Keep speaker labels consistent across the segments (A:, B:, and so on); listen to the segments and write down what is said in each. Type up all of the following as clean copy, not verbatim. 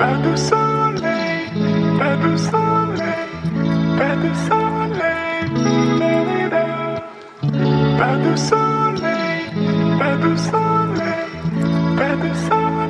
A: Pas de soleil, pas de soleil, pas de soleil, pas de soleil, pas de soleil, pas de soleil,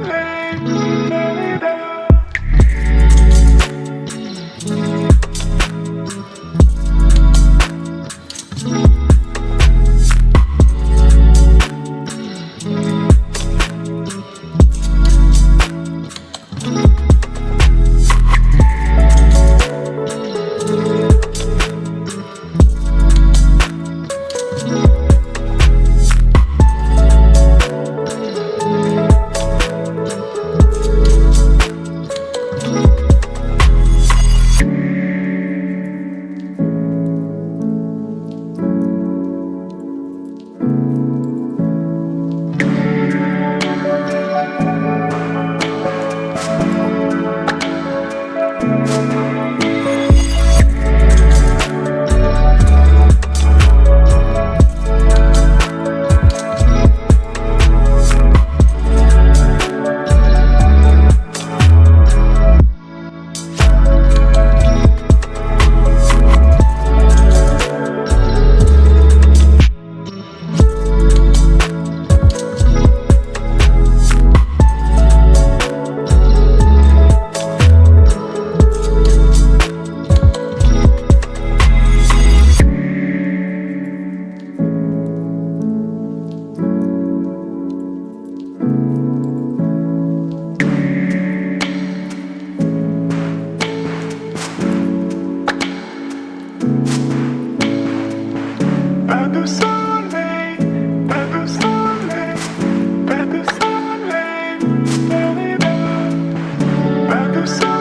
A: pas de soleil, pas de soleil, pas de soleil, pas de soleil.